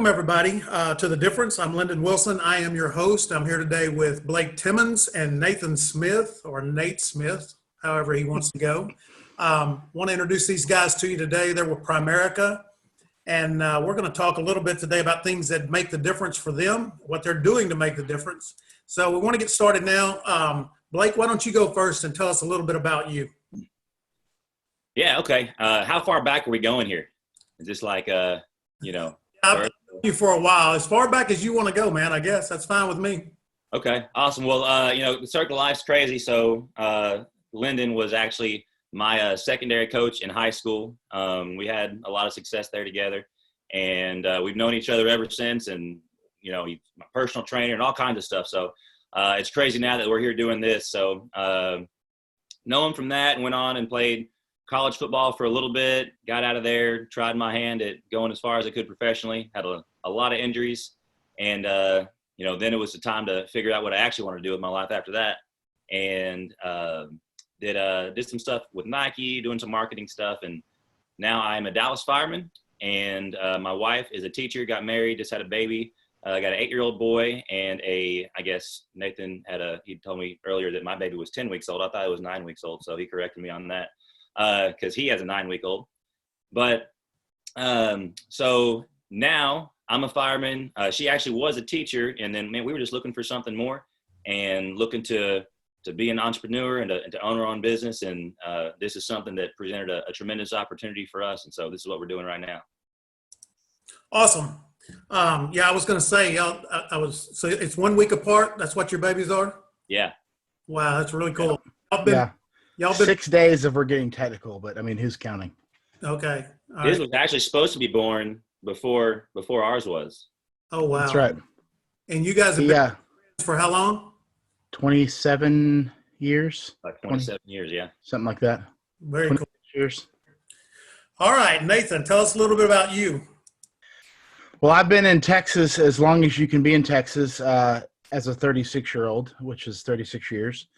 everybody, to The Difference. I'm Lyndon Wilson. I am your host. I'm here today with Blake Timmons and Nathan Smith, or Nate Smith, however he wants to go. Want to introduce these guys to you today. They're with Primerica, and we're going to talk a little bit today about things that make the difference for them, what they're doing to make the difference. So we want to get started now. Blake, why don't you go first and tell us a little bit about you? Yeah, okay. How far back are we going here? Is this like, I've known you for a while. As far back as you want to go, man, I guess. That's fine with me. Okay, awesome. Well, the circle of life's crazy. So Lyndon was actually my secondary coach in high school. We had a lot of success there together. And we've known each other ever since. And, he's my personal trainer and all kinds of stuff. So it's crazy now that we're here doing this. So know him from that and went on and played college football for a little bit, got out of there, tried my hand at going as far as I could professionally, had a lot of injuries. And, then it was the time to figure out what I actually want to do with my life after that. And did some stuff with Nike, doing some marketing stuff. And now I'm a Dallas fireman. And my wife is a teacher, got married, just had a baby. I got an 8-year-old boy and I guess Nathan he told me earlier that my baby was 10 weeks old. I thought it was 9 weeks old. So he corrected me on that. Because he has a 9-week-old. But so now I'm a fireman. She actually was a teacher, and then we were just looking for something more and looking to be an entrepreneur and to own our own business. And this is something that presented a tremendous opportunity for us. And so this is what we're doing right now. Awesome. I was going to say, so it's 1 week apart. That's what your babies are? Yeah. Wow, that's really cool. Y'all been 6 days if we're getting technical, but I mean, who's counting? Okay. His was actually supposed to be born before ours was. Oh, wow. That's right. And you guys have been friends for how long? 27 years. Like 27 years, yeah. Something like that. Very cool. Years. All right, Nathan, tell us a little bit about you. Well, I've been in Texas as long as you can be in Texas as a 36-year-old, which is 36 years.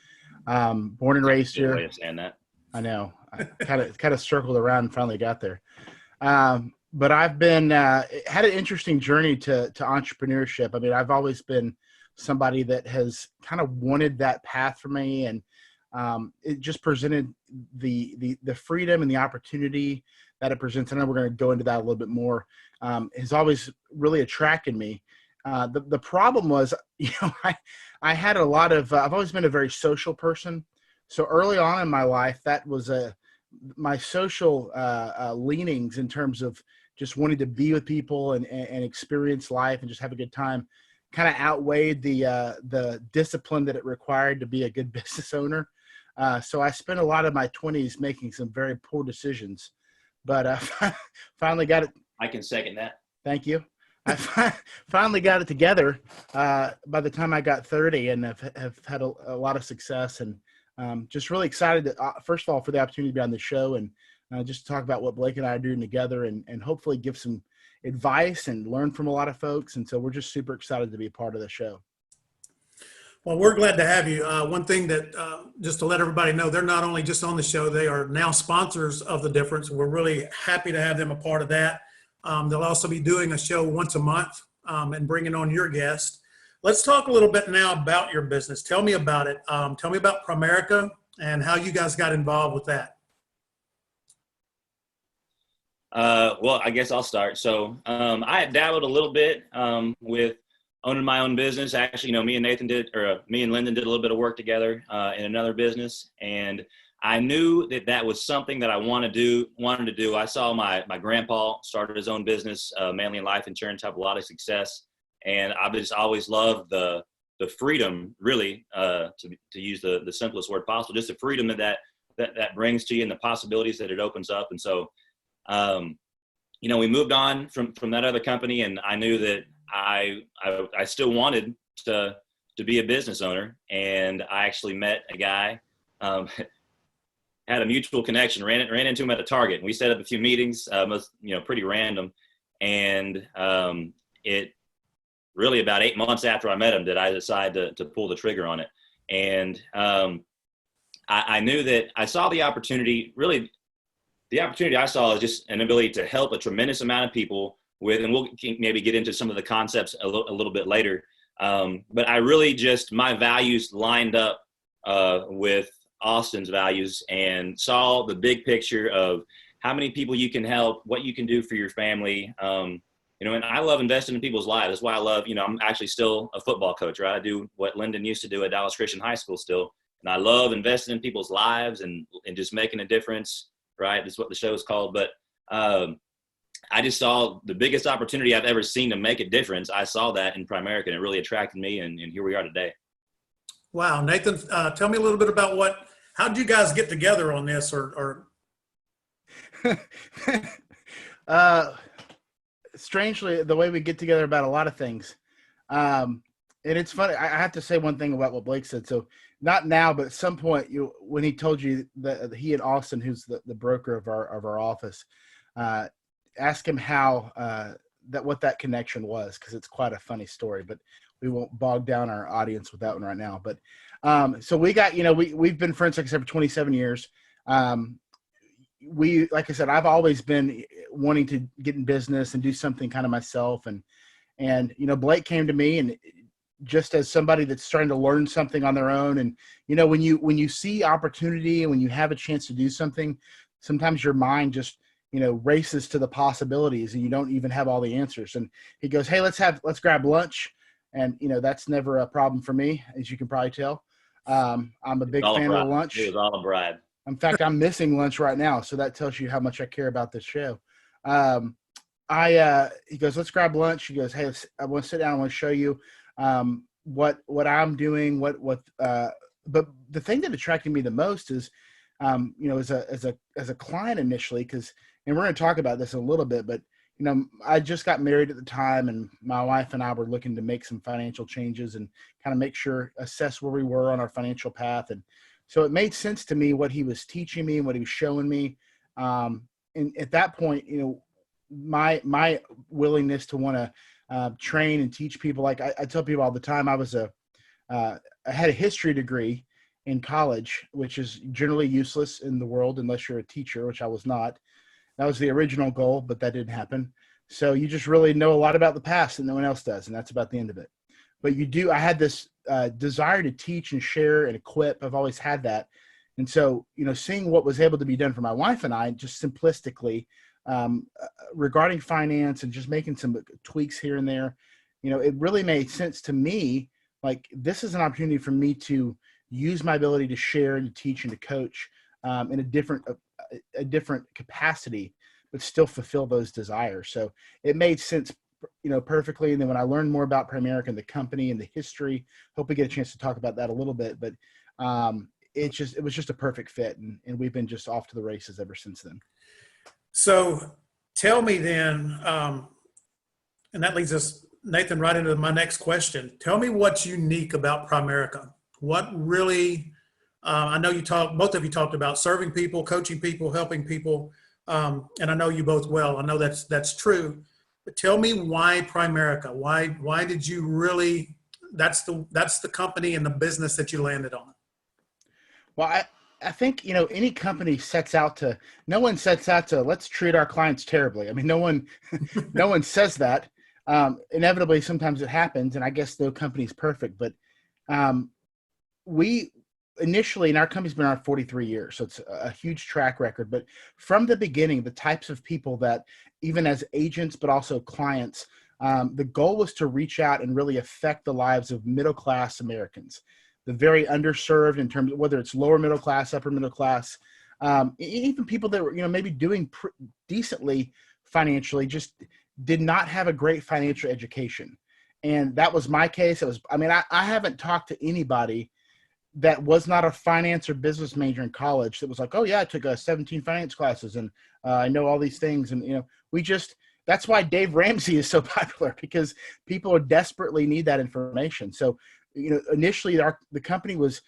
Born and raised here. Way of saying that. I know. I kind of circled around and finally got there. But I've been had an interesting journey to entrepreneurship. I mean, I've always been somebody that has kind of wanted that path for me, and it just presented the freedom and the opportunity that it presents. I know we're going to go into that a little bit more. Has always really attracted me. The problem was, I had a lot of, I've always been a very social person. So early on in my life, that was my social leanings in terms of just wanting to be with people and experience life and just have a good time kind of outweighed the discipline that it required to be a good business owner. So I spent a lot of my 20s making some very poor decisions, but finally got it. I can second that. Thank you. I finally got it together by the time I got 30 and have had a lot of success, and just really excited to, first of all, for the opportunity to be on the show and just to talk about what Blake and I are doing together and hopefully give some advice and learn from a lot of folks. And so we're just super excited to be a part of the show. Well, we're glad to have you. One thing that, just to let everybody know, they're not only just on the show, they are now sponsors of The Difference. We're really happy to have them a part of that. They'll also be doing a show once a month and bringing on your guest. Let's talk a little bit now about your business. Tell me about it. Tell me about Primerica and how you guys got involved with that. Well, I guess I'll start. So I had dabbled a little bit with owning my own business. Actually, me and Lyndon did a little bit of work together in another business, and I knew that was something that I wanted to do. I saw my grandpa started his own business, mainly in life insurance, have a lot of success. And I've just always loved the freedom, really, to use the simplest word possible, just the freedom that brings to you and the possibilities that it opens up. And so, we moved on from that other company, and I knew that I still wanted to be a business owner. And I actually met a guy, had a mutual connection, ran into him at a Target, and we set up a few meetings, pretty random. And it really about 8 months after I met him that I decided to pull the trigger on it. And I knew that I saw the opportunity. Really, the opportunity I saw is just an ability to help a tremendous amount of people with, and we'll maybe get into some of the concepts a little bit later. But I really just, my values lined up with Austin's values, and saw the big picture of how many people you can help, what you can do for your family. And I love investing in people's lives. That's why I love, I'm actually still a football coach, right? I do what Lyndon used to do at Dallas Christian High School still. And I love investing in people's lives and just making a difference, right? That's what the show is called. But I just saw the biggest opportunity I've ever seen to make a difference. I saw that in Primerica, and it really attracted me. And here we are today. Wow. Nathan, tell me a little bit about how did you guys get together on this or strangely, the way we get together about a lot of things. And it's funny. I have to say one thing about what Blake said. So not now, but at some point, when he told you that he and Austin, who's the broker of our office, ask him how what that connection was, because it's quite a funny story. But we won't bog down our audience with that one right now. But so we got, we've been friends, like I said, for 27 years. Like I said, I've always been wanting to get in business and do something kind of myself. And Blake came to me, and just as somebody that's starting to learn something on their own. And, when you see opportunity and when you have a chance to do something, sometimes your mind just, races to the possibilities, and you don't even have all the answers. And he goes, "Hey, let's grab lunch." And, that's never a problem for me, as you can probably tell. I'm a big fan of lunch. It was all a bribe. In fact, I'm missing lunch right now. So that tells you how much I care about this show. He goes, "Let's grab lunch." He goes, "Hey, I want to sit down. I want to show you what I'm doing, but the thing that attracted me the most is, as a client initially, and we're going to talk about this a little bit, but I just got married at the time, and my wife and I were looking to make some financial changes and kind of assess where we were on our financial path. And so it made sense to me what he was teaching me and what he was showing me. And at that point, my willingness to want to train and teach people, like I tell people all the time, I had a history degree in college, which is generally useless in the world unless you're a teacher, which I was not. That was the original goal, but that didn't happen. So you just really know a lot about the past that no one else does, and that's about the end of it. But I had this desire to teach and share and equip. I've always had that. And so, seeing what was able to be done for my wife and I, just simplistically, regarding finance and just making some tweaks here and there, it really made sense to me. Like, this is an opportunity for me to use my ability to share and to teach and to coach in a different capacity, but still fulfill those desires. So it made sense, perfectly. And then when I learned more about Primerica and the company and the history, hope we get a chance to talk about that a little bit, but it was just a perfect fit. And we've been just off to the races ever since then. So tell me then, and that leads us, Nathan, right into my next question. Tell me what's unique about Primerica. What really, I know both of you talked about serving people, coaching people, helping people. And I know you both well. I know that's true. But tell me why Primerica? Why did you really? That's the company and the business that you landed on. Well, I think any company no one sets out to let's treat our clients terribly. I mean, no one says that. Inevitably, sometimes it happens, and I guess no company's perfect. But we initially, and our company's been around 43 years, so it's a huge track record. But from the beginning, the types of people that, even as agents, but also clients, the goal was to reach out and really affect the lives of middle-class Americans, the very underserved in terms of whether it's lower middle class, upper middle class, even people that were, maybe doing decently financially, just did not have a great financial education. And that was my case. I haven't talked to anybody that was not a finance or business major in college that was like, "Oh yeah, I took 17 finance classes and I know all these things." And, that's why Dave Ramsey is so popular, because people desperately need that information. So, initially the company was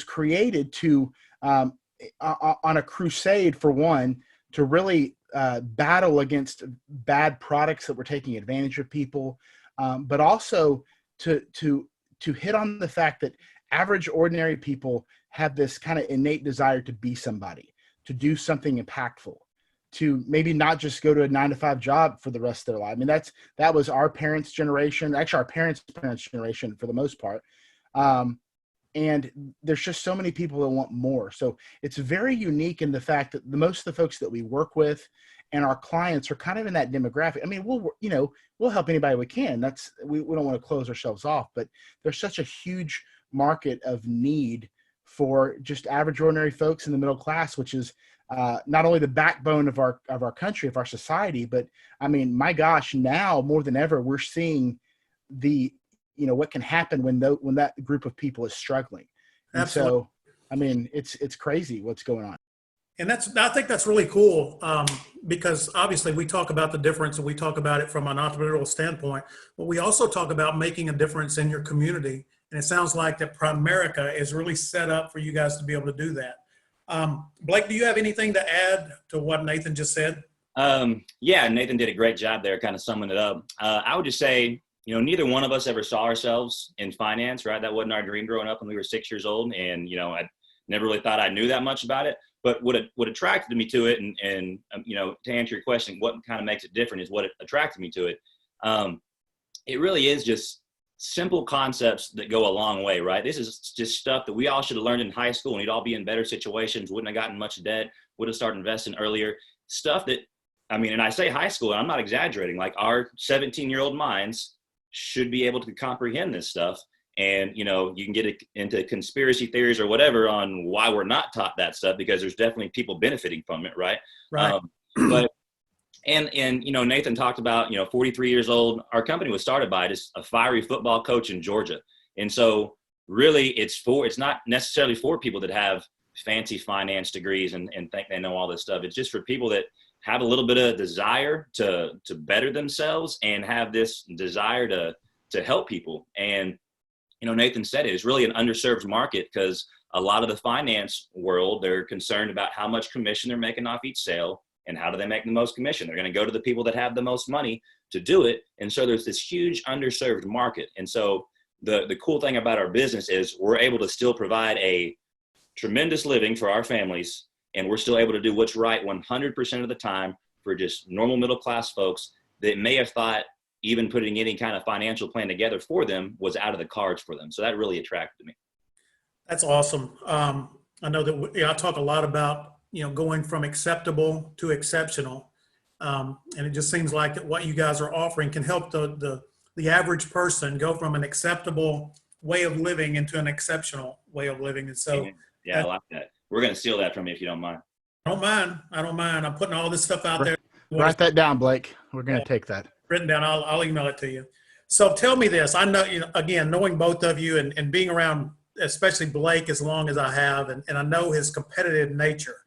created to, on a crusade, for one, to really battle against bad products that were taking advantage of people, but also to hit on the fact that average, ordinary people have this kind of innate desire to be somebody, to do something impactful. to maybe not just go to a 9-to-5 job for the rest of their life. I mean, that was our parents' generation, actually our parents' generation for the most part. And there's just so many people that want more. So it's very unique in the fact that most of the folks that we work with and our clients are kind of in that demographic. I mean, we'll help anybody we can. We don't want to close ourselves off, but there's such a huge market of need for just average, ordinary folks in the middle class, which is not only the backbone of our country, of our society, but I mean, my gosh, now more than ever, we're seeing what can happen when that group of people is struggling. And Absolutely. so, I mean, it's crazy what's going on. And I think that's really cool, because obviously we talk about the difference and we talk about it from an entrepreneurial standpoint, but we also talk about making a difference in your community. And it sounds like that Primerica is really set up for you guys to be able to do that. Blake, do you have anything to add to what Nathan just said? Yeah, Nathan did a great job there, kind of summing it up. I would just say, neither one of us ever saw ourselves in finance, right? That wasn't our dream growing up when we were 6 years old. And, I never really thought I knew that much about it. But what attracted me to it, and to answer your question, what kind of makes it different is what attracted me to it. It really is just simple concepts that go a long way, right? This is just stuff that we all should have learned in high school, and we'd all be in better situations, wouldn't have gotten much debt, would have started investing earlier. Stuff that, and I say high school, and I'm not exaggerating, like our 17-year-old minds should be able to comprehend this stuff. And, you can get into conspiracy theories or whatever on why we're not taught that stuff, because there's definitely people benefiting from it. Right. Right. And Nathan talked about, 43 years old. Our company was started by just a fiery football coach in Georgia. And so really it's not necessarily for people that have fancy finance degrees and think they know all this stuff. It's just for people that have a little bit of desire to better themselves and have this desire to help people. And, Nathan said it's really an underserved market, because a lot of the finance world, they're concerned about how much commission they're making off each sale and how do they make the most commission. They're going to go to the people that have the most money to do it. And so there's this huge underserved market. And so the cool thing about our business is we're able to still provide a tremendous living for our families, and we're still able to do what's right 100% of the time for just normal middle class folks that may have thought even putting any kind of financial plan together for them was out of the cards for them. So that really attracted me. That's awesome. I know that I talk a lot about, going from acceptable to exceptional. And it just seems like that what you guys are offering can help the average person go from an acceptable way of living into an exceptional way of living. And so, yeah, I like that. We're going to steal that from you if you don't mind. I don't mind. I'm putting all this stuff out there. Write that down, Blake. We're going to take that. Written down. I'll email it to you. So tell me this. I know, again, knowing both of you and being around, especially Blake, as long as I have, and I know his competitive nature.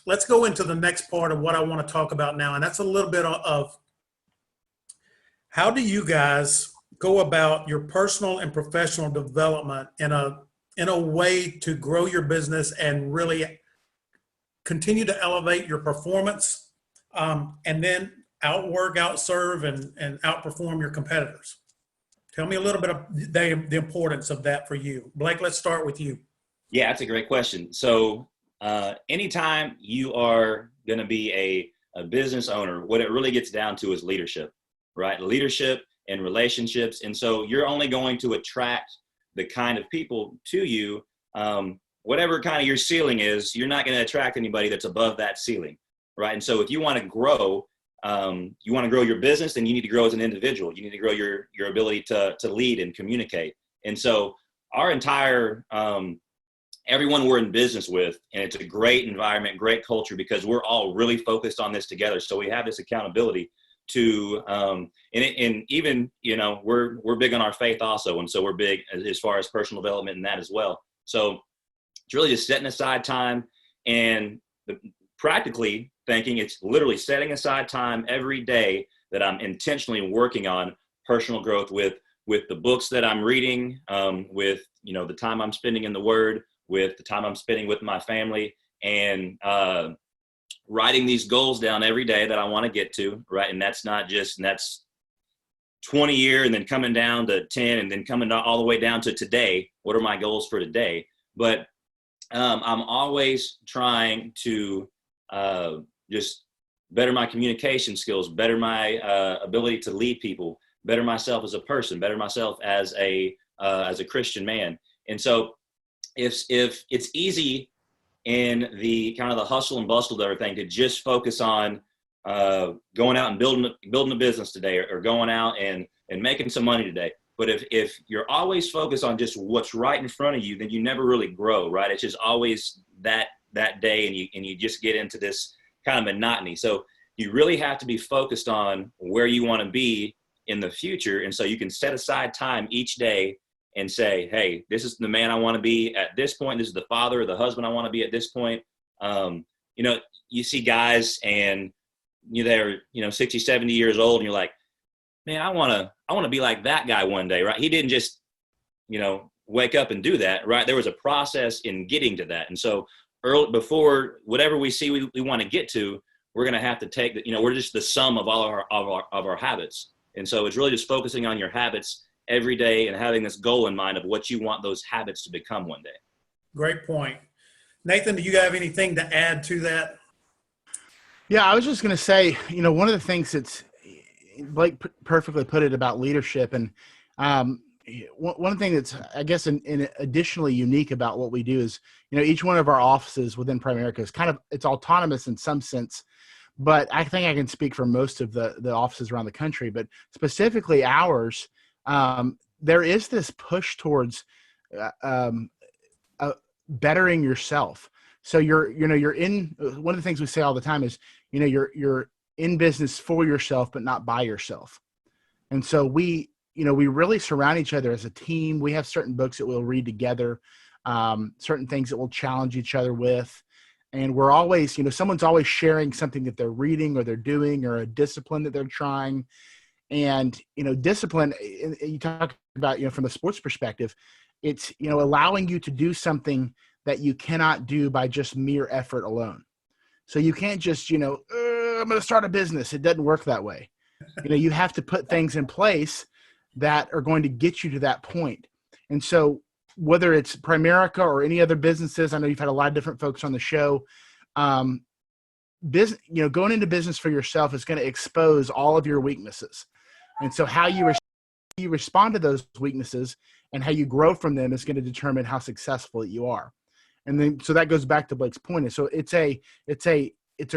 Let's go into the next part of what I want to talk about now. And that's a little bit of how do you guys go about your personal and professional development in a way to grow your business and really continue to elevate your performance, and then outwork, outserve, and outperform your competitors. Tell me a little bit of the importance of that for you. Blake, let's start with you. Yeah, that's a great question. So anytime you are going to be a business owner, what it really gets down to is leadership, right? Leadership and relationships. And so you're only going to attract the kind of people to you, whatever kind of your ceiling is, you're not going to attract anybody that's above that ceiling, right? And so if you want to grow, your business, then you need to grow as an individual. You need to grow your ability to lead and communicate. And so our entire, everyone we're in business with, and it's a great environment, great culture, because we're all really focused on this together. So we have this accountability to, and even, we're big on our faith also. And so we're big as far as personal development and that as well. So it's really just setting aside time and practically thinking it's literally setting aside time every day that I'm intentionally working on personal growth with the books that I'm reading, with, the time I'm spending in the Word, with the time I'm spending with my family, and writing these goals down every day that I want to get to, right? And that's not just, and that's 20 year and then coming down to 10 and then coming all the way down to today. What are my goals for today? But I'm always trying to just better my communication skills, better my ability to lead people, better myself as a person, better myself as a Christian man. And so if it's easy in the kind of the hustle and bustle of everything to just focus on going out and building a business today, or going out and making some money today. But if you're always focused on just what's right in front of you, then you never really grow, right? It's just always that day, and you just get into this kind of monotony. So you really have to be focused on where you want to be in the future. And so you can set aside time each day and say, hey, this is the man I want to be at this point. This is the father or the husband I want to be at this point. You see guys and they're 60, 70 years old, and you're like, man, I want to be like that guy one day, right? He didn't just, wake up and do that, right? There was a process in getting to that. And so before whatever we see we want to get to, we're going to have to take that, we're just the sum of all of our habits. And so it's really just focusing on your habits every day and having this goal in mind of what you want those habits to become one day. Great point. Nathan, do you have anything to add to that? Yeah, I was just going to say, one of the things that's Blake perfectly put it about leadership. And one thing that's, I guess, in additionally unique about what we do is, each one of our offices within Primerica is it's autonomous in some sense, but I think I can speak for most of the offices around the country, but specifically ours, there is this push towards bettering yourself. So you're in, one of the things we say all the time is, you're in business for yourself, but not by yourself. And so we really surround each other as a team. We have certain books that we'll read together, certain things that we'll challenge each other with. And we're always, someone's always sharing something that they're reading or they're doing, or a discipline that they're trying. And, discipline, you talk about, from the sports perspective, it's, allowing you to do something that you cannot do by just mere effort alone. So you can't just, I'm going to start a business. It doesn't work that way. You have to put things in place that are going to get you to that point. And so whether it's Primerica or any other businesses, I know you've had a lot of different folks on the show, business, going into business for yourself is going to expose all of your weaknesses. And so how you respond to those weaknesses and how you grow from them is going to determine how successful you are. And then, so that goes back to Blake's point. And so it's a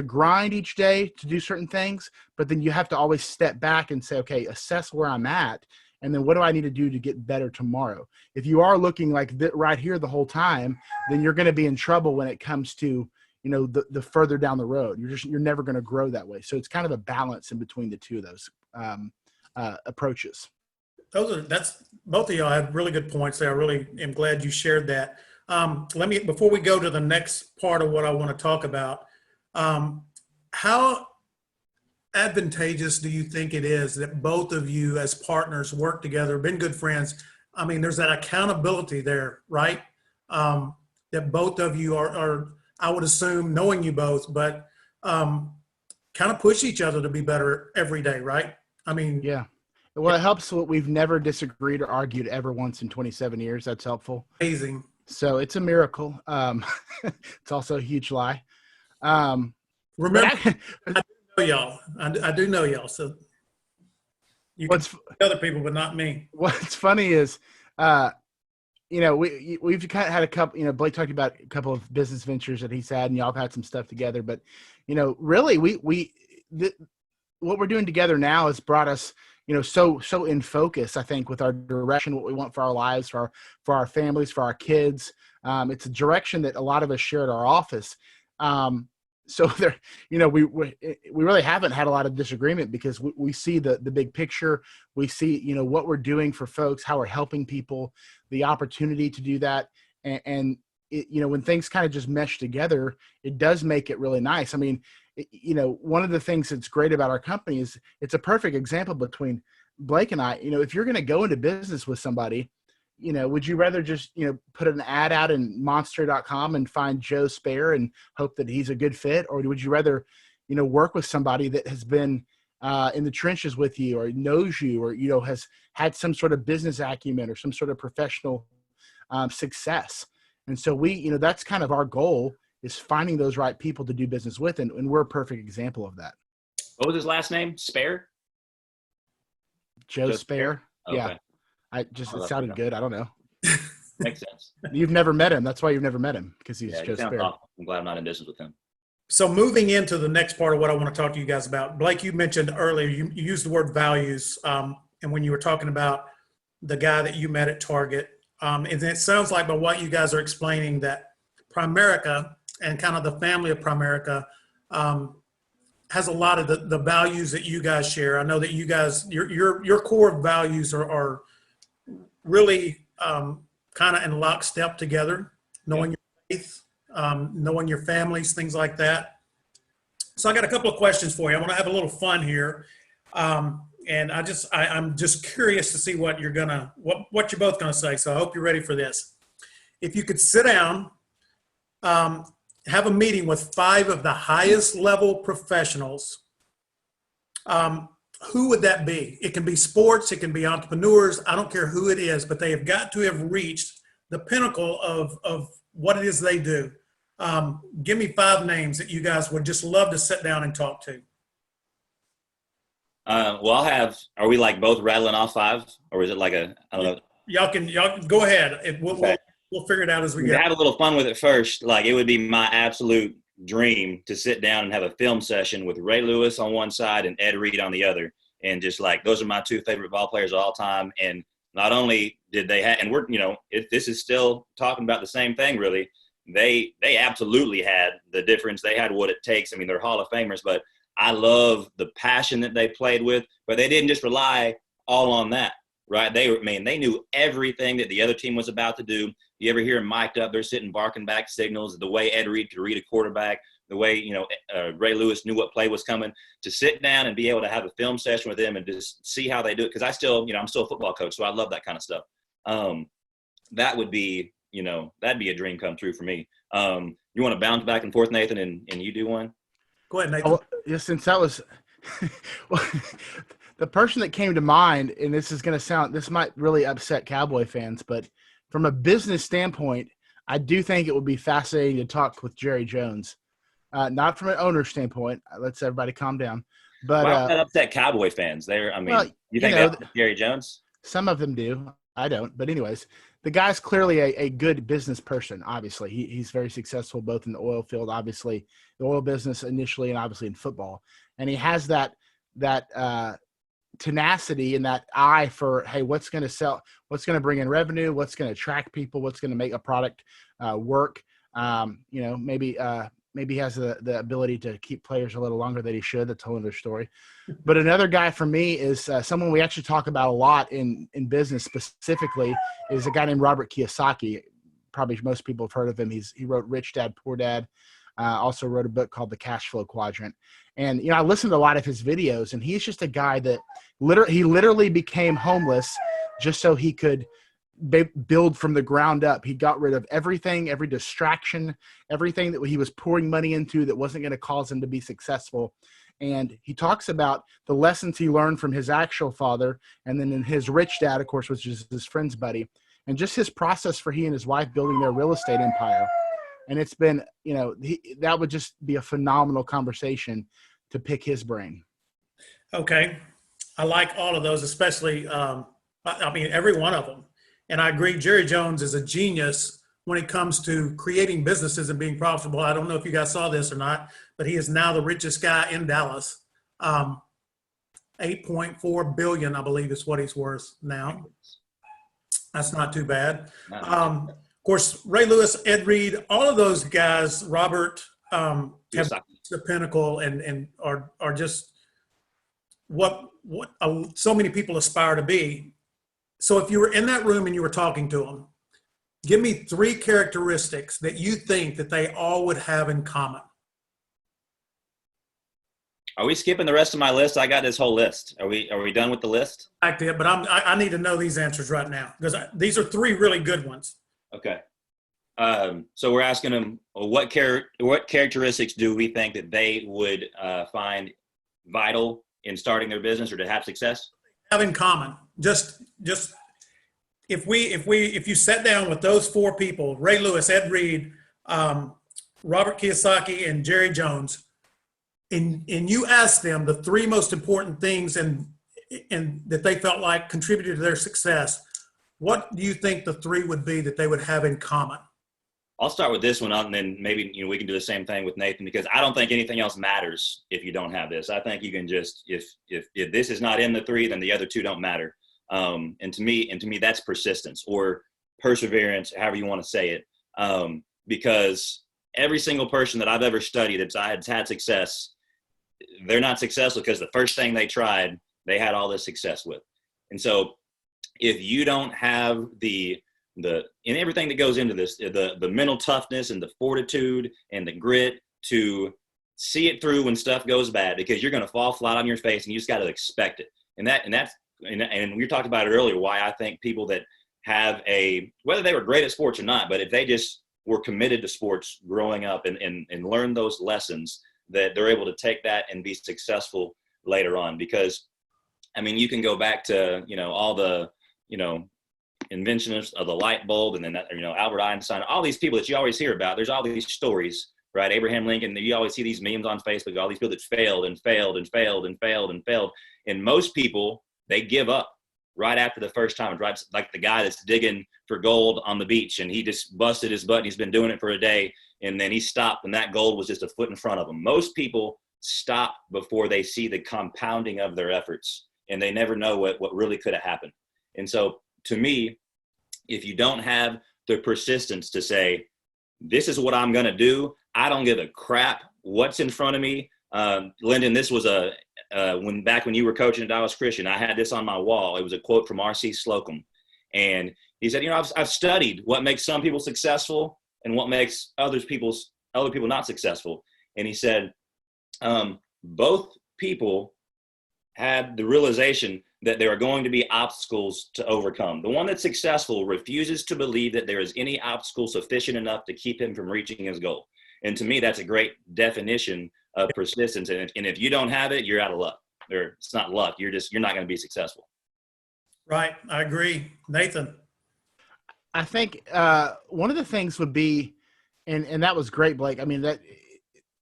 grind each day to do certain things, but then you have to always step back and say, okay, assess where I'm at. And then what do I need to do to get better tomorrow? If you are looking like right here the whole time, then you're going to be in trouble when it comes to, the further down the road. You're never going to grow that way. So it's kind of a balance in between the two of those approaches. That's both of y'all had really good points there. I really am glad you shared that. Before we go to the next part of what I want to talk about, how advantageous do you think it is that both of you as partners work together, been good friends? I mean, there's that accountability there, right? That both of you are, I would assume, knowing you both, but kind of push each other to be better every day, right? I mean, yeah. Well, it helps that we've never disagreed or argued ever once in 27 years. That's helpful. Amazing. So it's a miracle. It's also a huge lie. Remember, I do know y'all. I do know y'all. So you can other people, but not me. What's funny is, we've kind of had a couple, Blake talked about a couple of business ventures that he's had, and y'all have had some stuff together, but, really what we're doing together now has brought us, so in focus, I think, with our direction, what we want for our lives, for our families, for our kids. It's a direction that a lot of us share at our office. So there, we really haven't had a lot of disagreement because we see the big picture. We see, what we're doing for folks, how we're helping people, the opportunity to do that. And it, when things kind of just mesh together, it does make it really nice. I mean, one of the things that's great about our company is it's a perfect example between Blake and I. If you're going to go into business with somebody, would you rather just, put an ad out in monster.com and find Joe Spare and hope that he's a good fit? Or would you rather, work with somebody that has been in the trenches with you, or knows you, or, has had some sort of business acumen or some sort of professional success? And so that's kind of our goal, is finding those right people to do business with. And we're a perfect example of that. What was his last name? Spare? Joe Spare. Okay. Yeah. It sounded good. I don't know. Makes sense. You've never met him. That's why you've never met him, because he's Yeah, Joe he sounds Spare. awesome. I'm glad I'm not in business with him. So moving into the next part of what I want to talk to you guys about, Blake, you mentioned earlier, you used the word values. And when you were talking about the guy that you met at Target, and it sounds like by what you guys are explaining that Primerica and kind of the family of Primerica has a lot of the values that you guys share. I know that you guys, your core values are really kind of in lockstep together, knowing your faith, knowing your families, things like that. So I got a couple of questions for you. I want to have a little fun here. And I'm just curious to see what you're both gonna say. So I hope you're ready for this. If you could sit down, have a meeting with 5 of the highest level professionals, who would that be? It can be sports, it can be entrepreneurs. I don't care who it is, but they have got to have reached the pinnacle of what it is they do. Give me 5 names that you guys would just love to sit down and talk to. Well, are we like both rattling off 5, or is it like I don't know. Y'all can go ahead. We'll figure it out as we go. To have a little fun with it first, like it would be my absolute dream to sit down and have a film session with Ray Lewis on one side and Ed Reed on the other. And just like, those are my 2 favorite ball players of all time. And not only did they have, and we're, this is still talking about the same thing, really. They absolutely had the difference. They had what it takes. I mean, they're Hall of Famers, but I love the passion that they played with, but they didn't just rely all on that, right? They knew everything that the other team was about to do. You ever hear them mic'd up, they're sitting barking back signals, the way Ed Reed could read a quarterback, the way, Ray Lewis knew what play was coming. To sit down and be able to have a film session with them and just see how they do it. Cause I'm still a football coach, so I love that kind of stuff. That would be, that'd be a dream come true for me. You want to bounce back and forth, Nathan, and you do one? Go ahead, Nathan. Yeah, since that was well, the person that came to mind, and this might really upset Cowboy fans, but from a business standpoint, I do think it would be fascinating to talk with Jerry Jones. Not from an owner standpoint. Let's everybody calm down. But why would that upset Cowboy fans? You think that's Jerry Jones? Some of them do. I don't. But anyways, the guy's clearly a good business person. Obviously, he's very successful both in the oil field, obviously the oil business initially, and obviously in football. And he has that tenacity and that eye for, hey, what's going to sell, what's going to bring in revenue, what's going to attract people, what's going to make a product work. Maybe he has the ability to keep players a little longer than he should. That's a whole other story. But another guy for me is someone we actually talk about a lot in business specifically is a guy named Robert Kiyosaki. Probably most people have heard of him. He wrote Rich Dad, Poor Dad. Also wrote a book called The Cash Flow Quadrant. And, I listened to a lot of his videos, and he's just a guy that literally became homeless just so he could build from the ground up. He got rid of everything, every distraction, everything that he was pouring money into that wasn't going to cause him to be successful. And he talks about the lessons he learned from his actual father, and then in his rich dad, of course, which is his friend's buddy, and just his process for he and his wife building their real estate empire. And it's been, that would just be a phenomenal conversation to pick his brain. Okay. I like all of those, especially, every one of them. And I agree, Jerry Jones is a genius when it comes to creating businesses and being profitable. I don't know if you guys saw this or not, but he is now the richest guy in Dallas. 8.4 billion, I believe, is what he's worth now. That's not too bad. Of course, Ray Lewis, Ed Reed, all of those guys, Robert, have the pinnacle and are just what so many people aspire to be. So if you were in that room and you were talking to them, give me 3 characteristics that you think that they all would have in common. Are we skipping the rest of my list? I got this whole list. Are we done with the list? I did, but I need to know these answers right now because these are 3 really good ones. Okay. So we're asking them, what characteristics do we think that they would find vital in starting their business or to have success? Have in common. Just if you sat down with those 4 people, Ray Lewis, Ed Reed, Robert Kiyosaki and Jerry Jones, and you asked them the three most important things and that they felt like contributed to their success, what do you think the three would be that they would have in common? I'll start with this one, and then maybe we can do the same thing with Nathan, because I don't think anything else matters if you don't have this. I think you can just if this is not in the three, then the other two don't matter. And to me, that's persistence or perseverance, however you want to say it. Because every single person that I've ever studied that's had success, they're not successful because the first thing they tried, they had all this success with. And so if you don't have and everything that goes into this, the mental toughness and the fortitude and the grit to see it through when stuff goes bad, because you're going to fall flat on your face and you just got to expect it. And we talked about it earlier, why I think people that have whether they were great at sports or not, but if they just were committed to sports growing up and learn those lessons, that they're able to take that and be successful later on. Because I mean, you can go back to, all the, inventions of the light bulb, and then Albert Einstein, all these people that you always hear about. There's all these stories, right? Abraham Lincoln. You always see these memes on Facebook, all these people that failed and failed and failed and failed and failed. And most people, they give up right after the first time. Right, like the guy that's digging for gold on the beach, and he just busted his butt. And he's been doing it for a day, and then he stopped, and that gold was just a foot in front of him. Most people stop before they see the compounding of their efforts, and they never know what really could have happened. And so, to me, if you don't have the persistence to say, this is what I'm going to do, I don't give a crap what's in front of me. Lyndon, this was back when you were coaching at Dallas Christian, I had this on my wall. It was a quote from R.C. Slocum. And he said, I've studied what makes some people successful and what makes other people not successful. And he said, both people had the realization that there are going to be obstacles to overcome. The one that's successful refuses to believe that there is any obstacle sufficient enough to keep him from reaching his goal. And to me, that's a great definition of persistence. And if you don't have it, you're out of luck. Or it's not luck. You're not going to be successful. Right. I agree. Nathan. I think one of the things would be, and that was great, Blake. I mean, that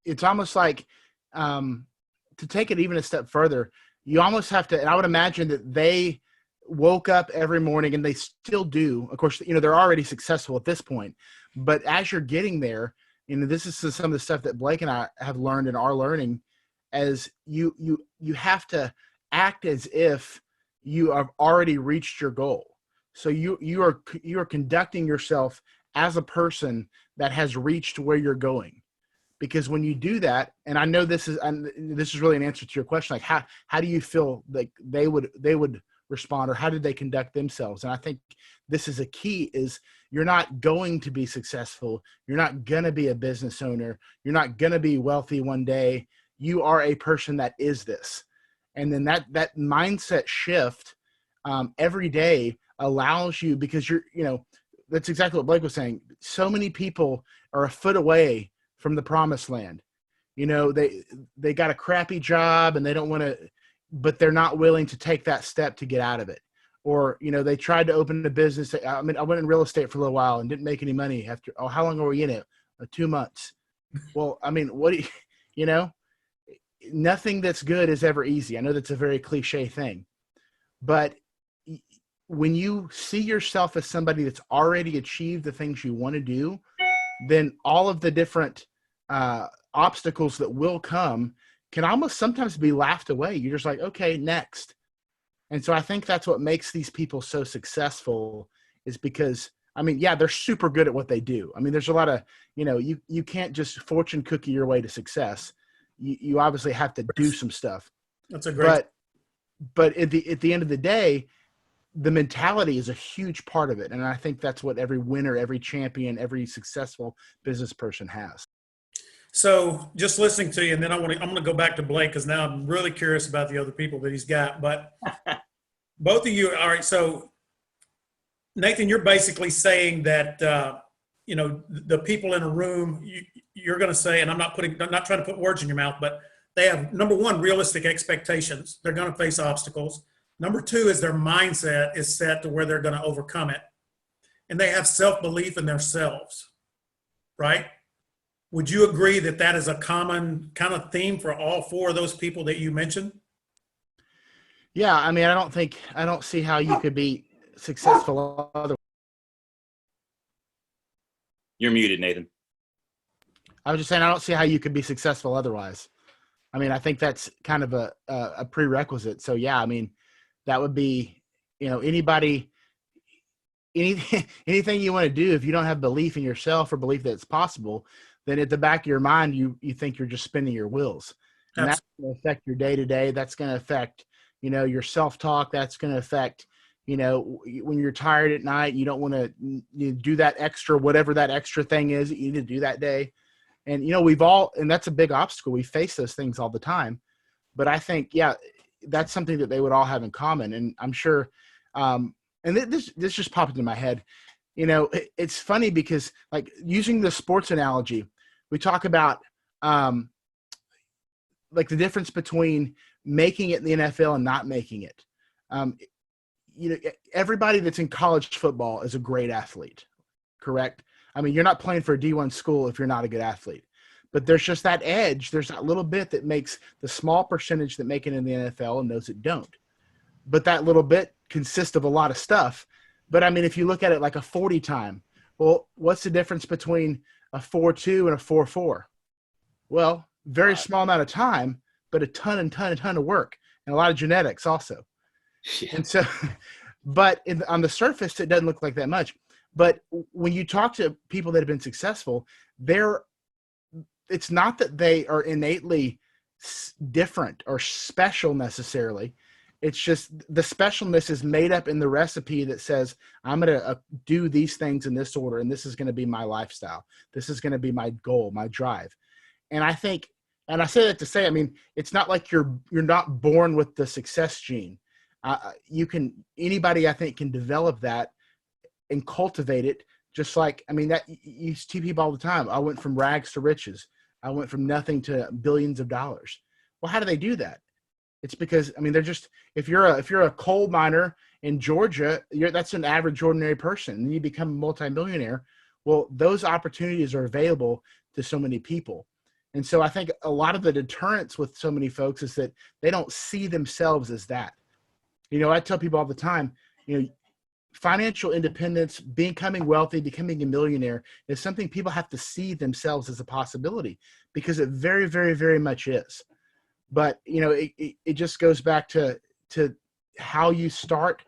it's almost like to take it even a step further, you almost have to, and I would imagine that they woke up every morning, and they still do. Of course, they're already successful at this point, but as you're getting there, this is some of the stuff that Blake and I have learned and are learning, as you have to act as if you have already reached your goal. So you are conducting yourself as a person that has reached where you're going. Because when you do that, and I know this is really an answer to your question, like how do you feel like they would respond, or how did they conduct themselves? And I think this is a key: is you're not going to be successful, you're not going to be a business owner, you're not going to be wealthy one day. You are a person that is this, and then that mindset shift every day allows you, because that's exactly what Blake was saying. So many people are a foot away from the promised land. They got a crappy job and they don't want to, but they're not willing to take that step to get out of it. Or, they tried to open a business. I mean, I went in real estate for a little while and didn't make any money after, how long were we in it? 2 months. Well, I mean, what do you, nothing that's good is ever easy. I know that's a very cliche thing, but when you see yourself as somebody that's already achieved the things you want to do, then all of the different obstacles that will come can almost sometimes be laughed away. You're just like, okay, next. And so I think that's what makes these people so successful, is because, I mean, yeah, they're super good at what they do. I mean, there's a lot of, you can't just fortune cookie your way to success. You obviously have to do some stuff. That's a great. But at the end of the day, the mentality is a huge part of it. And I think that's what every winner, every champion, every successful business person has. So just listening to you, and then I'm going to go back to Blake, because now I'm really curious about the other people that he's got. But both of you, all right. So Nathan, you're basically saying that, the people in a room, you're going to say, and I'm not trying to put words in your mouth, but they have, number one, realistic expectations. They're going to face obstacles. Number two is their mindset is set to where they're going to overcome it. And they have self-belief in themselves, right? Would you agree that that is a common kind of theme for all four of those people that you mentioned? Yeah, I mean, I don't see how you could be successful otherwise. You're muted, Nathan. I was just saying I don't see how you could be successful otherwise. I mean, I think that's kind of a prerequisite. So yeah, I mean, that would be, anybody, anything you want to do, if you don't have belief in yourself or belief that it's possible, then at the back of your mind, you think you're just spinning your wheels, and that's going to affect your day to day. That's going to affect, your self-talk. That's going to affect, when you're tired at night, you don't want to do that extra, whatever that extra thing is that you need to do that day. And, and that's a big obstacle. We face those things all the time. But I think, yeah, that's something that they would all have in common. And I'm sure, and this just popped into my head. It's funny because, like, using the sports analogy, we talk about like the difference between making it in the NFL and not making it. Everybody that's in college football is a great athlete, correct? I mean, you're not playing for a D1 school if you're not a good athlete. But there's just that edge. There's that little bit that makes the small percentage that make it in the NFL and those that don't. But that little bit consists of a lot of stuff. But, I mean, if you look at it like a 40 time, well, what's the difference between a 4.2 and a 4.4? Well, very small amount of time, but a ton of work and a lot of genetics also. Yeah. And so, but on the surface, it doesn't look like that much. But when you talk to people that have been successful, it's not that they are innately different or special necessarily. It's just the specialness is made up in the recipe that says, I'm going to do these things in this order, and this is going to be my lifestyle. This is going to be my goal, my drive. And I think, and I say that to say, I mean, it's not like you're not born with the success gene. Anybody I think can develop that and cultivate it. Just like, I mean, that you see people all the time. I went from rags to riches. I went from nothing to billions of dollars. Well, how do they do that? It's because, I mean, they're just, if you're a coal miner in Georgia, that's an average ordinary person, and you become a multimillionaire. Well, those opportunities are available to so many people. And so I think a lot of the deterrence with so many folks is that they don't see themselves as that. I tell people all the time, financial independence, becoming wealthy, becoming a millionaire is something people have to see themselves as a possibility, because it very, very, very much is. But, it just goes back to how you start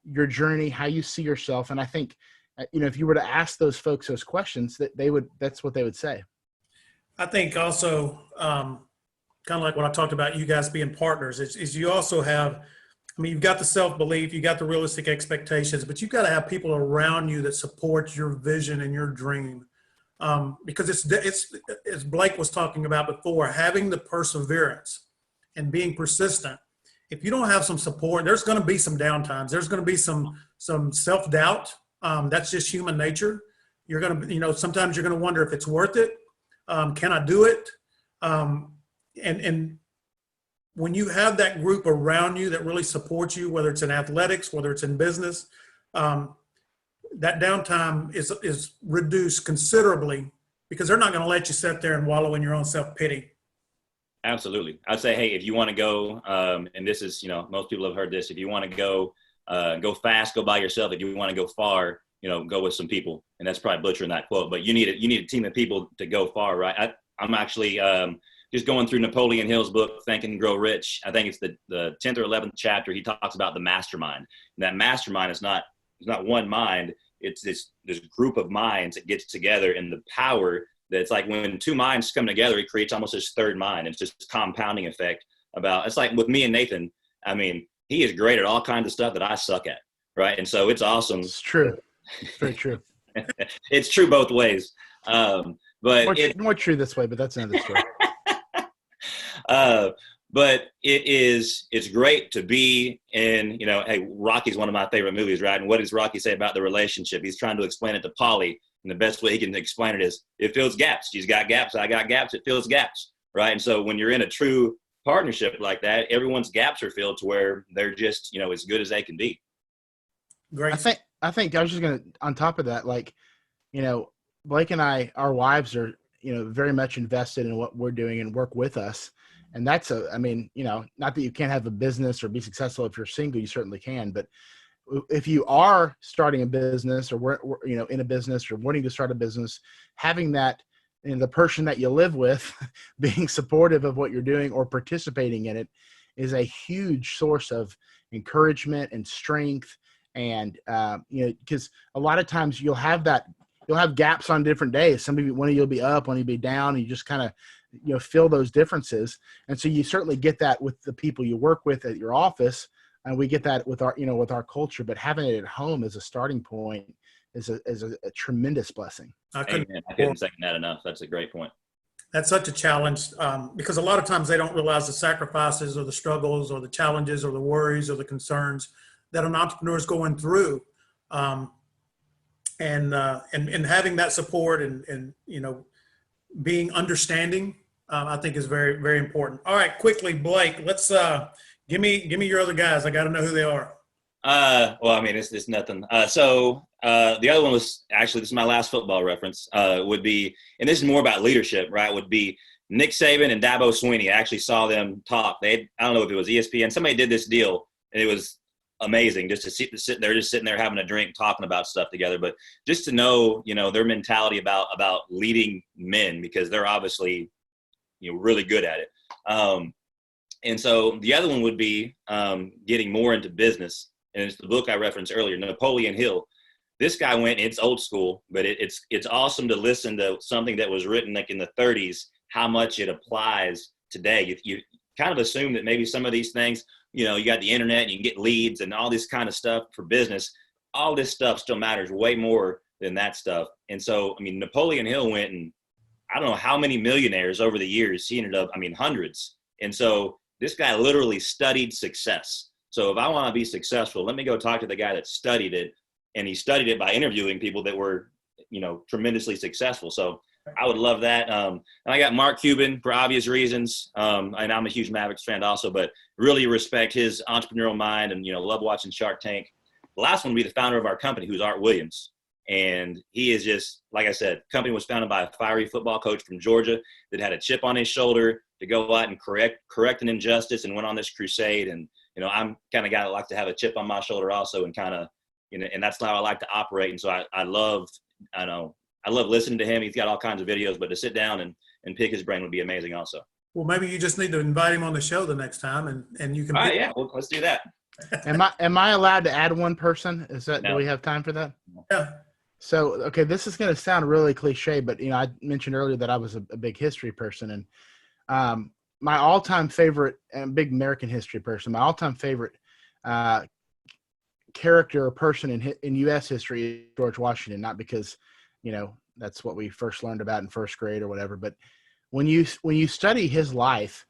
your journey, how you see yourself. And I think, if you were to ask those folks those questions, that's what they would say. I think also, kind of like what I talked about, you guys being partners, is you also have, I mean, you've got the self-belief, you got the realistic expectations, but you've got to have people around you that support your vision and your dream. Because it's, as Blake was talking about before, having the perseverance and being persistent. If you don't have some support, there's going to be some downtimes. There's going to be some self-doubt. That's just human nature. You're going to, sometimes you're going to wonder if it's worth it. Can I do it? And when you have that group around you that really supports you, whether it's in athletics, whether it's in business, that downtime is reduced considerably, because they're not going to let you sit there and wallow in your own self-pity. Absolutely. I'd say, hey, if you want to go, and this is, most people have heard this, if you want to go fast, go by yourself. If you want to go far, go with some people. And that's probably butchering that quote, but you need a team of people to go far, right? I'm actually just going through Napoleon Hill's book, Think and Grow Rich. I think it's the 10th or 11th chapter. He talks about the mastermind. And that mastermind is not one mind. It's this group of minds that gets together, and the power that's like when two minds come together, it creates almost this third mind. It's just compounding effect it's like with me and Nathan. I mean, he is great at all kinds of stuff that I suck at. Right. And so it's awesome. It's true. Very true. It's true both ways. But more true this way, but that's another story. But it's great to be in, hey, Rocky's one of my favorite movies, right? And what does Rocky say about the relationship? He's trying to explain it to Polly, and the best way he can explain it is, it fills gaps. She's got gaps. I got gaps. It fills gaps, right? And so when you're in a true partnership like that, everyone's gaps are filled to where they're just, as good as they can be. Great. I think I was just going to, on top of that, like, Blake and I, our wives are, very much invested in what we're doing and work with us. And that's not that you can't have a business or be successful if you're single, you certainly can. But if you are starting a business or in a business or wanting to start a business, having that, the person that you live with being supportive of what you're doing or participating in it is a huge source of encouragement and strength. And, because a lot of times you'll have gaps on different days. One of you'll be up, one of you'll be down, and you just kind of, feel those differences. And so you certainly get that with the people you work with at your office. And we get that with our culture, but having it at home as a starting point is a tremendous blessing. I couldn't second that enough. That's a great point. That's such a challenge because a lot of times they don't realize the sacrifices or the struggles or the challenges or the worries or the concerns that an entrepreneur is going through. And having that support and being understanding, I think is very, very important. All right, quickly, Blake, let's give me your other guys. I got to know who they are. It's nothing. The other one was actually, this is my last football reference, would be, and this is more about leadership, right? Would be Nick Saban and Dabo Swinney. I actually saw them talk. I don't know if it was ESPN. Somebody did this deal, and it was amazing just to sit there, just sitting there having a drink, talking about stuff together. But just to know, their mentality about leading men, because they're obviously, really good at it. And so the other one would be getting more into business. And it's the book I referenced earlier, Napoleon Hill. This guy it's old school, but it's awesome to listen to something that was written like in the 30s, how much it applies today. You kind of assume that maybe some of these things, you got the internet and you can get leads and all this kind of stuff for business. All this stuff still matters way more than that stuff. And so, Napoleon Hill went and I don't know how many millionaires over the years. He ended up, hundreds. And so this guy literally studied success. So if I want to be successful, let me go talk to the guy that studied it. And he studied it by interviewing people that were, tremendously successful. So I would love that. And I got Mark Cuban for obvious reasons. And I'm a huge Mavericks fan also, but really respect his entrepreneurial mind and, love watching Shark Tank. The last one would be the founder of our company, who's Art Williams. And he is just, like I said, the company was founded by a fiery football coach from Georgia that had a chip on his shoulder to go out and correct an injustice and went on this crusade. And, I'm kind of guy that likes to have a chip on my shoulder also and kind of, and that's how I like to operate. And so I love listening to him. He's got all kinds of videos, but to sit down and pick his brain would be amazing also. Well, maybe you just need to invite him on the show the next time and you can. All right, yeah, well, let's do that. Am I allowed to add one person? No. Do we have time for that? Yeah. So, okay, this is going to sound really cliche, but, I mentioned earlier that I was a big history person, and my all-time favorite, and big American history person, my all-time favorite character or person in U.S. history is George Washington, not because, that's what we first learned about in first grade or whatever, but when you study his life,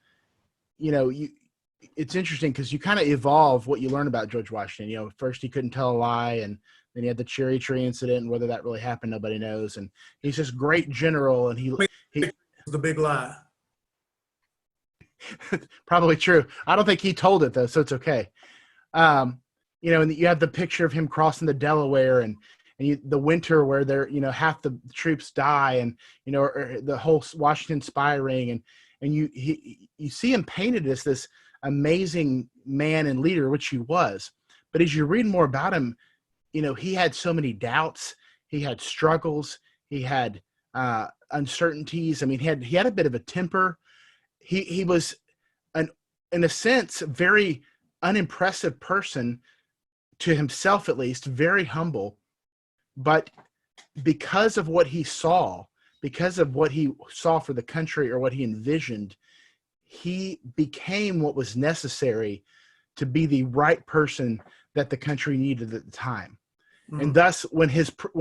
it's interesting because you kind of evolve what you learn about George Washington. First he couldn't tell a lie, and then he had the cherry tree incident, and whether that really happened, nobody knows. And he's this great general, and he the big lie. Probably true. I don't think he told it though, so it's okay. And you have the picture of him crossing the Delaware, and the winter where they're, half the troops die, and or the whole Washington spy ring, and you see him painted as this amazing man and leader, which he was. But as you read more about him, he had so many doubts, he had struggles, he had uncertainties. He had a bit of a temper. He was in a sense, a very unimpressive person to himself, at least, very humble. But because of what he saw, because of what he saw for the country or what he envisioned, he became what was necessary to be the right person that the country needed at the time. Mm-hmm. And thus, when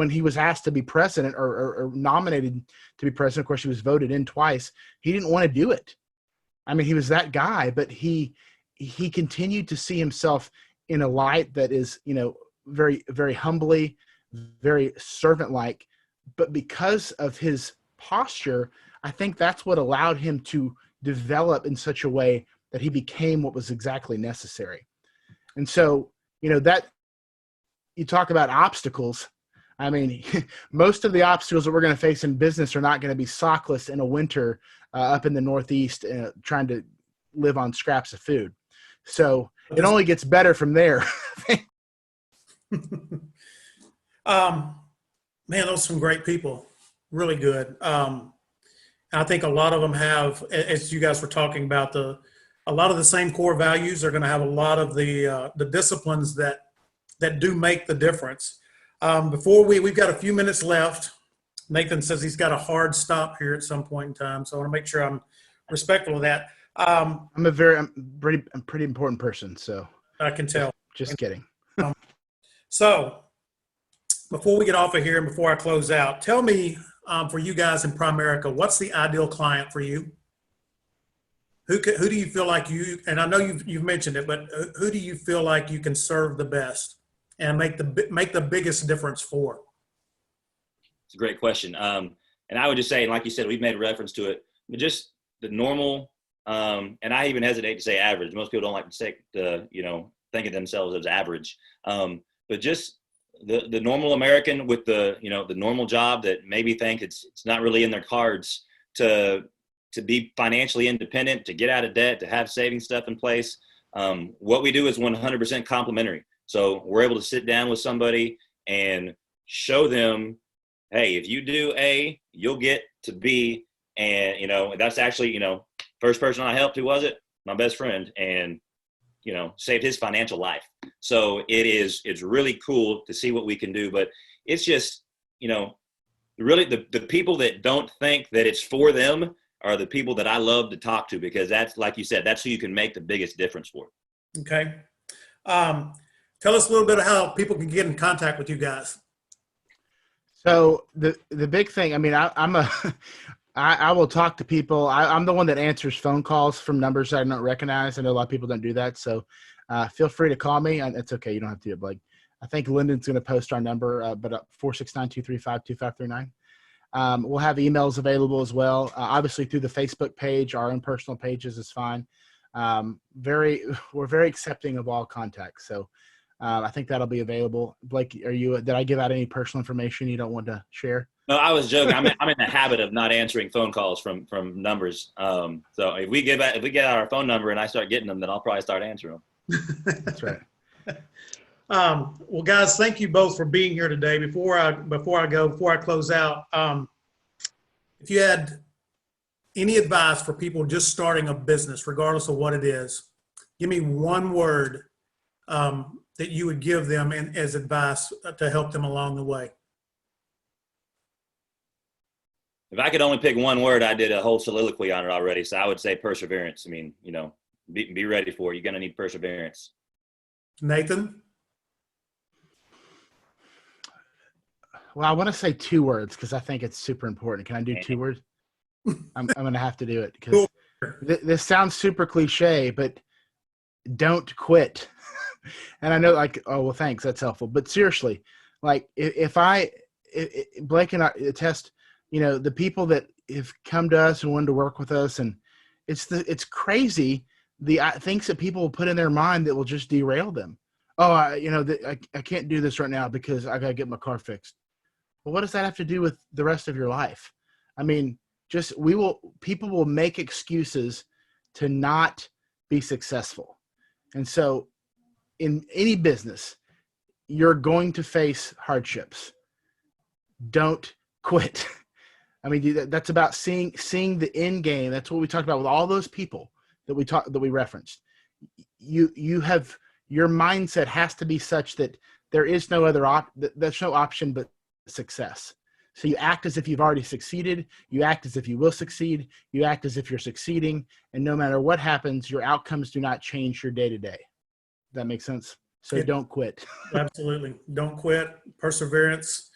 he was asked to be president or nominated to be president, of course, he was voted in twice. He didn't want to do it. He was that guy, but he continued to see himself in a light that is, very, very humbly, very servant-like. But because of his posture, I think that's what allowed him to develop in such a way that he became what was exactly necessary. And so, that you talk about obstacles. I mean, most of the obstacles that we're going to face in business are not going to be sockless in a winter up in the Northeast trying to live on scraps of food. So it only gets better from there. Man, those are some great people. Really good. I think a lot of them have, as you guys were talking about, a lot of the same core values. They're going to have a lot of the disciplines that do make the difference. Before we've got a few minutes left. Nathan says he's got a hard stop here at some point in time, so I want to make sure I'm respectful of that. I'm a pretty important person, so I can tell. Just kidding. So before we get off of here and before I close out, tell me, for you guys in Primerica, what's the ideal client for you? Who do you feel like you, and I know you've mentioned it, but who do you feel like you can serve the best and make the biggest difference for? It's a great question. And I would just say, and like you said, we've made reference to it, but just the normal, and I even hesitate to say average. Most people don't like to say, think of themselves as average. But just the normal American with the normal job that maybe think it's not really in their cards to be financially independent, to get out of debt, to have saving stuff in place. What we do is 100% complimentary. So we're able to sit down with somebody and show them, hey, if you do A, you'll get to B. And, that's actually, first person I helped, who was it? My best friend. And, saved his financial life. So it's really cool to see what we can do. But it's just, really the people that don't think that it's for them are the people that I love to talk to, because that's, like you said, that's who you can make the biggest difference for. Okay. Tell us a little bit of how people can get in contact with you guys. So the big thing, I mean, I will talk to people. I'm the one that answers phone calls from numbers that I don't recognize. I know a lot of people don't do that. So feel free to call me. It's okay. You don't have to do it, Blake. I think Lyndon's going to post our number, but 469-235-2539. We'll have emails available as well. Obviously through the Facebook page, our own personal pages is fine. We're very accepting of all contacts. So I think that'll be available. Blake, did I give out any personal information you don't want to share? No, I was joking. I'm in the habit of not answering phone calls from numbers. So if we get out our phone number and I start getting them, then I'll probably start answering them. That's right. Well, guys, thank you both for being here today. Before I close out, if you had any advice for people just starting a business, regardless of what it is, give me one word that you would give them as advice to help them along the way. If I could only pick one word, I did a whole soliloquy on it already. So I would say perseverance. I mean, be ready for it. You're going to need perseverance. Nathan? Well, I want to say two words because I think it's super important. Can I do two words? I'm going to have to do it because this sounds super cliche, but don't quit. And I know, like, oh, well, thanks. That's helpful. But seriously, like if Blake and I attest, the people that have come to us and wanted to work with us, and it's crazy the things that people will put in their mind that will just derail them. Oh, I can't do this right now because I got to get my car fixed. Well, what does that have to do with the rest of your life? I mean, people will make excuses to not be successful. And so in any business, you're going to face hardships. Don't quit. I mean, that's about seeing the end game. That's what we talked about with all those people that we referenced. You have, your mindset has to be such that there is no other there's no option but success. So you act as if you've already succeeded. You act as if you will succeed. You act as if you're succeeding. And no matter what happens, your outcomes do not change your day to day. That makes sense? So don't quit. Absolutely. Don't quit. Perseverance.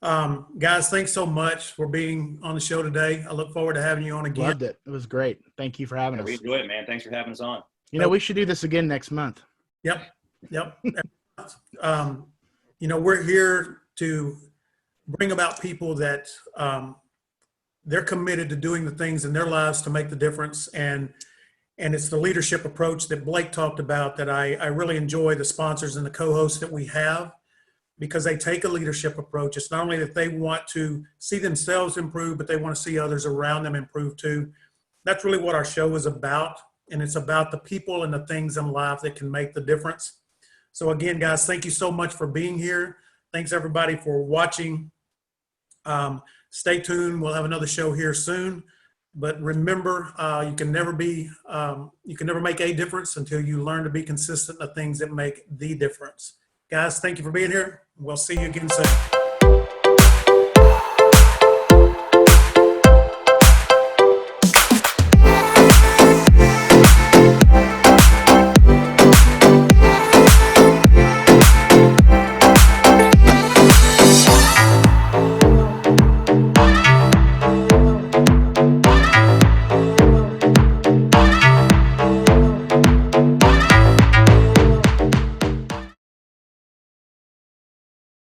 Guys, thanks so much for being on the show today. I look forward to having you on again. Loved it. It was great. Thank you for having us. We enjoyed it, man. Thanks for having us on. We should do this again next month. Yep. We're here to bring about people that they're committed to doing the things in their lives to make the difference. And it's the leadership approach that Blake talked about that I really enjoy, the sponsors and the co-hosts that we have. because they take a leadership approach. It's not only that they want to see themselves improve, but they want to see others around them improve too. That's really what our show is about. And it's about the people and the things in life that can make the difference. So again, guys, thank you so much for being here. Thanks everybody for watching. Stay tuned. We'll have another show here soon. But remember, you can never make a difference until you learn to be consistent in the things that make the difference. Guys, thank you for being here. We'll see you again soon.